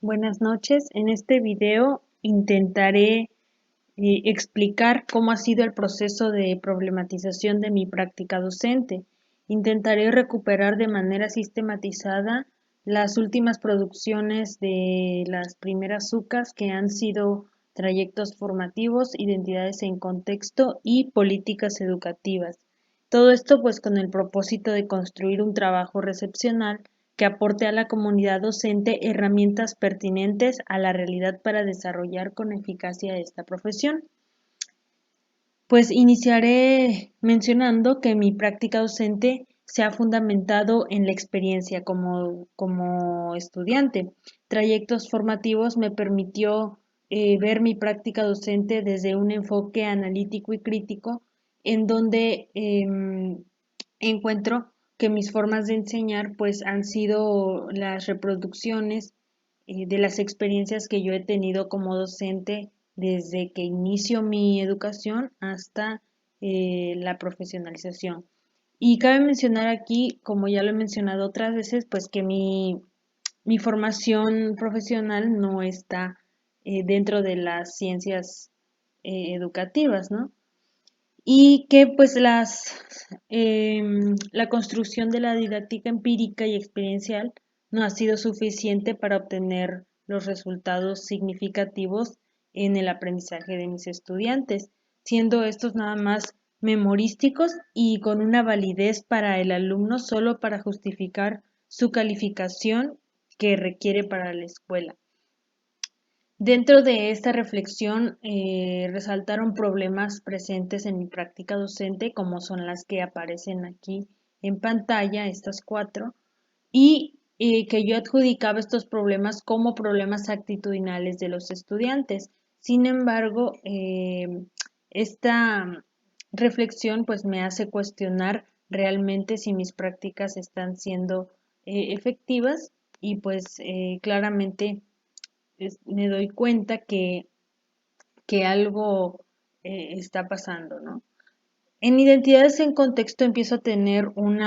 Buenas noches. En este video intentaré explicar cómo ha sido el proceso de problematización de mi práctica docente. Intentaré recuperar de manera sistematizada las últimas producciones de las primeras UCAs que han sido trayectos formativos, identidades en contexto y políticas educativas. Todo esto pues con el propósito de construir un trabajo recepcional que aporte a la comunidad docente herramientas pertinentes a la realidad para desarrollar con eficacia esta profesión. Pues iniciaré mencionando que mi práctica docente se ha fundamentado en la experiencia como estudiante. Trayectos formativos me permitió ver mi práctica docente desde un enfoque analítico y crítico, en donde encuentro que mis formas de enseñar pues han sido las reproducciones de las experiencias que yo he tenido como docente desde que inicio mi educación hasta la profesionalización. Y cabe mencionar aquí, como ya lo he mencionado otras veces, pues que mi formación profesional no está dentro de las ciencias educativas, ¿no? Y que pues la construcción de la didáctica empírica y experiencial no ha sido suficiente para obtener los resultados significativos en el aprendizaje de mis estudiantes, siendo estos nada más memorísticos y con una validez para el alumno solo para justificar su calificación que requiere para la escuela. Dentro de esta reflexión resaltaron problemas presentes en mi práctica docente, como son las que aparecen aquí en pantalla, estas cuatro, y que yo adjudicaba estos problemas como problemas actitudinales de los estudiantes. Sin embargo, esta reflexión pues me hace cuestionar realmente si mis prácticas están siendo efectivas y pues claramente me doy cuenta que algo está pasando, ¿no? En identidades en contexto empiezo a tener un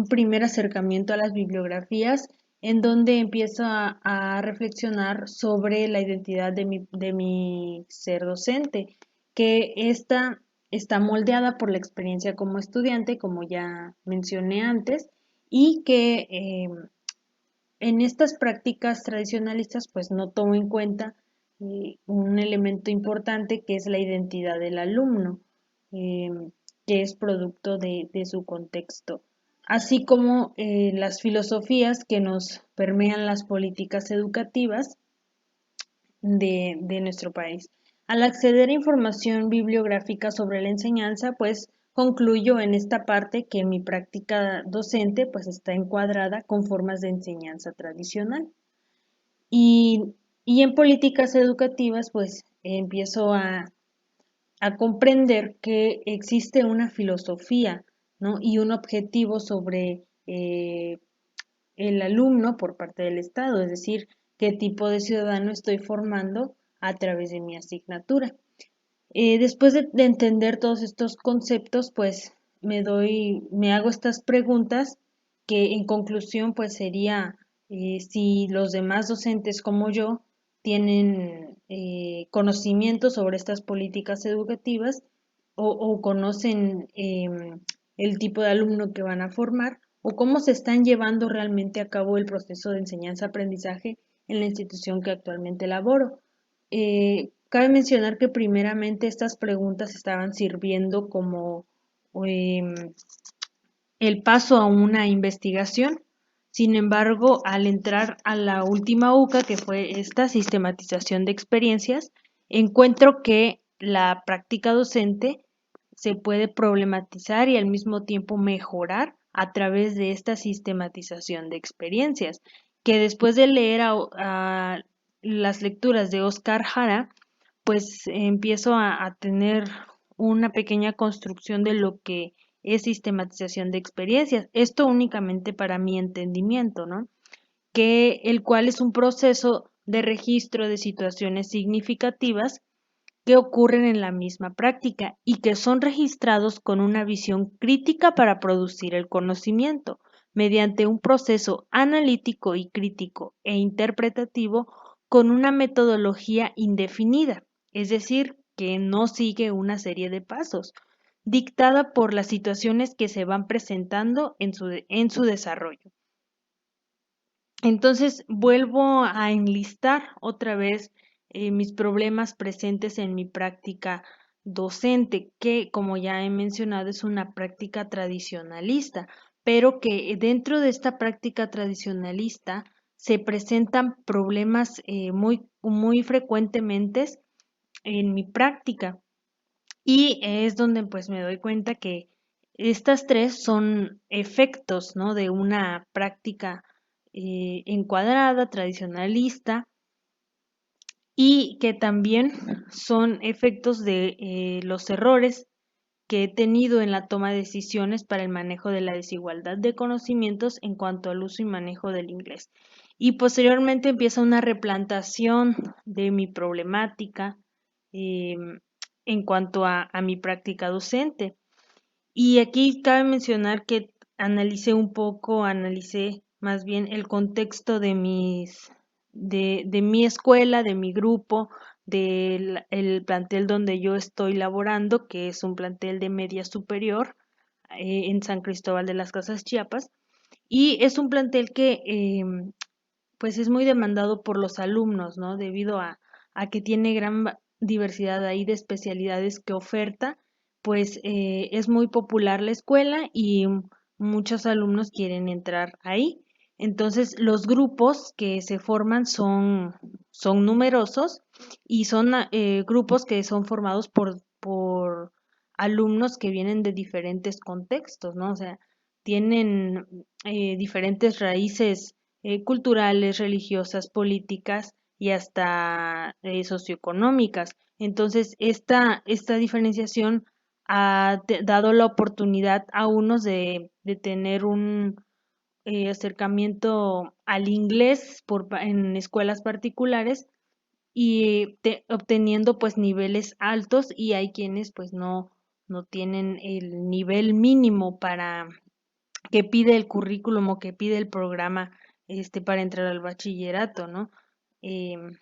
primer acercamiento a las bibliografías en donde empiezo a reflexionar sobre la identidad de mi ser docente, que esta está moldeada por la experiencia como estudiante, como ya mencioné antes, y que en estas prácticas tradicionalistas, pues no tomo en cuenta un elemento importante que es la identidad del alumno, eh, que es producto de su contexto, así como las filosofías que nos permean las políticas educativas de nuestro país. Al acceder a información bibliográfica sobre la enseñanza, pues concluyo en esta parte que mi práctica docente pues está encuadrada con formas de enseñanza tradicional. Y, y en políticas educativas pues empiezo a comprender que existe una filosofía, ¿no? Y un objetivo sobre el alumno por parte del Estado, es decir, qué tipo de ciudadano estoy formando a través de mi asignatura. Después de entender todos estos conceptos, pues me hago estas preguntas que en conclusión pues sería si los demás docentes como yo tienen conocimiento sobre estas políticas educativas o conocen el tipo de alumno que van a formar o cómo se están llevando realmente a cabo el proceso de enseñanza-aprendizaje en la institución que actualmente laboro. Cabe mencionar que primeramente estas preguntas estaban sirviendo como em, el paso a una investigación. Sin embargo, al entrar a la última UCA, que fue esta sistematización de experiencias, encuentro que la práctica docente se puede problematizar y al mismo tiempo mejorar a través de esta sistematización de experiencias, que después de leer a las lecturas de Oscar Jara, pues empiezo a tener una pequeña construcción de lo que es sistematización de experiencias. Esto únicamente para mi entendimiento, ¿no? Que el cual es un proceso de registro de situaciones significativas que ocurren en la misma práctica y que son registrados con una visión crítica para producir el conocimiento. mediante un proceso analítico y crítico e interpretativo con una metodología indefinida, es decir, que no sigue una serie de pasos, dictada por las situaciones que se van presentando en su desarrollo. Entonces vuelvo a enlistar otra vez mis problemas presentes en mi práctica docente, que como ya he mencionado es una práctica tradicionalista, pero que dentro de esta práctica tradicionalista se presentan problemas muy frecuentemente en mi práctica y es donde pues me doy cuenta que estas tres son efectos, ¿no? De una práctica encuadrada, tradicionalista, y que también son efectos de los errores que he tenido en la toma de decisiones para el manejo de la desigualdad de conocimientos en cuanto al uso y manejo del inglés. Y posteriormente empieza una replantación de mi problemática eh, en cuanto a mi práctica docente. Y aquí cabe mencionar que analicé más bien el contexto de mi escuela, de mi grupo, del el plantel donde yo estoy laborando, que es un plantel de media superior en San Cristóbal de las Casas, Chiapas, y es un plantel que pues es muy demandado por los alumnos, ¿no? Debido a que tiene diversidad ahí de especialidades que oferta, pues es muy popular la escuela y muchos alumnos quieren entrar ahí. Entonces, los grupos que se forman son numerosos y son grupos que son formados por alumnos que vienen de diferentes contextos, ¿no? O sea, tienen diferentes raíces culturales, religiosas, políticas y hasta socioeconómicas. Entonces, esta diferenciación ha dado la oportunidad a unos de tener un acercamiento al inglés en escuelas particulares y obteniendo pues niveles altos y hay quienes pues no tienen el nivel mínimo para que pide el currículum o que pide el programa para entrar al bachillerato, ¿no? Em,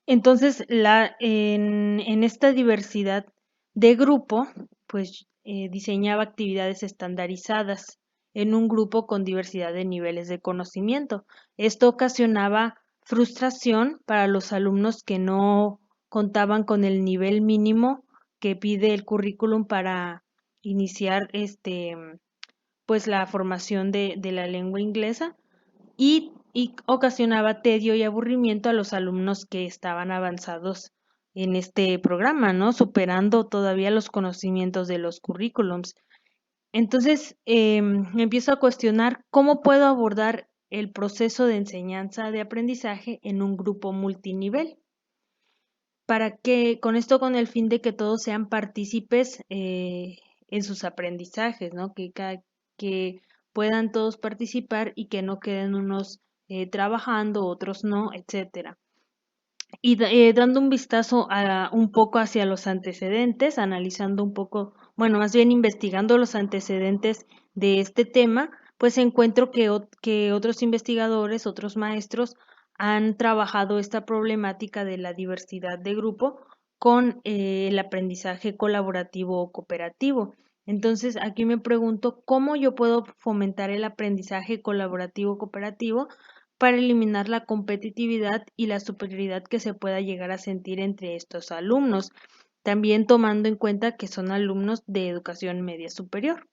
entonces, en esta diversidad de grupo, pues diseñaba actividades estandarizadas en un grupo con diversidad de niveles de conocimiento. Esto ocasionaba frustración para los alumnos que no contaban con el nivel mínimo que pide el currículum para iniciar pues la formación de la lengua inglesa y ocasionaba tedio y aburrimiento a los alumnos que estaban avanzados en este programa, ¿no? Superando todavía los conocimientos de los currículums. Entonces, me empiezo a cuestionar cómo puedo abordar el proceso de enseñanza de aprendizaje en un grupo multinivel para que con esto con el fin de que todos sean partícipes en sus aprendizajes, ¿no? Que puedan todos participar y que no queden unos trabajando, otros no, etcétera. Y dando un vistazo un poco hacia los antecedentes, analizando un poco, bueno, más bien investigando los antecedentes de este tema, pues encuentro que otros investigadores, otros maestros han trabajado esta problemática de la diversidad de grupo con el aprendizaje colaborativo o cooperativo. Entonces, aquí me pregunto cómo yo puedo fomentar el aprendizaje colaborativo cooperativo para eliminar la competitividad y la superioridad que se pueda llegar a sentir entre estos alumnos, también tomando en cuenta que son alumnos de educación media superior.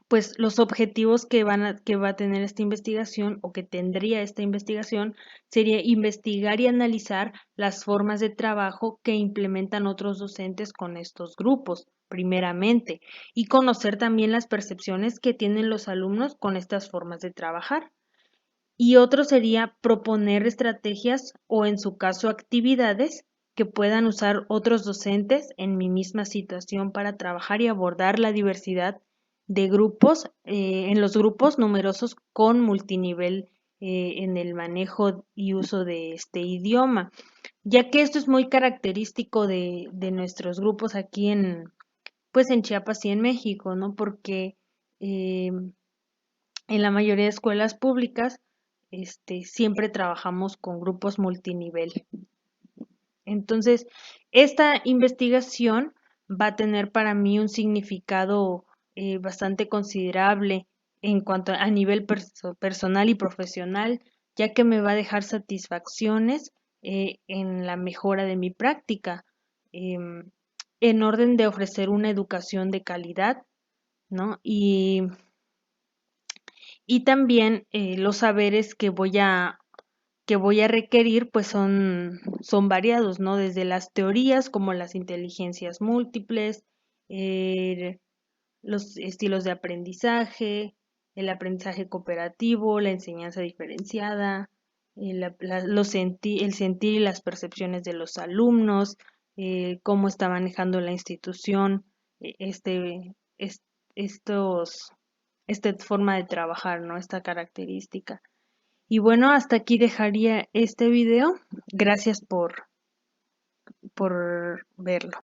Pues los objetivos que va a tener esta investigación o que tendría esta investigación sería investigar y analizar las formas de trabajo que implementan otros docentes con estos grupos, primeramente, y conocer también las percepciones que tienen los alumnos con estas formas de trabajar. Y otro sería proponer estrategias o en su caso actividades que puedan usar otros docentes en mi misma situación para trabajar y abordar la diversidad de grupos, en los grupos numerosos con multinivel en el manejo y uso de este idioma, ya que esto es muy característico de nuestros grupos aquí pues en Chiapas y en México, ¿no? Porque En la mayoría de escuelas públicas, siempre trabajamos con grupos multinivel. Entonces, esta investigación va a tener para mí un significado bastante considerable en cuanto a nivel personal y profesional, ya que me va a dejar satisfacciones en la mejora de mi práctica, em, en orden de ofrecer una educación de calidad, ¿no? Y también los saberes que voy a requerir pues son variados, ¿no? Desde las teorías como las inteligencias múltiples, eh, los estilos de aprendizaje, el aprendizaje cooperativo, la enseñanza diferenciada, el sentir y las percepciones de los alumnos, cómo está manejando la institución, es- estos, esta forma de trabajar, ¿no? Esta característica. Y bueno, hasta aquí dejaría este video. Gracias por verlo.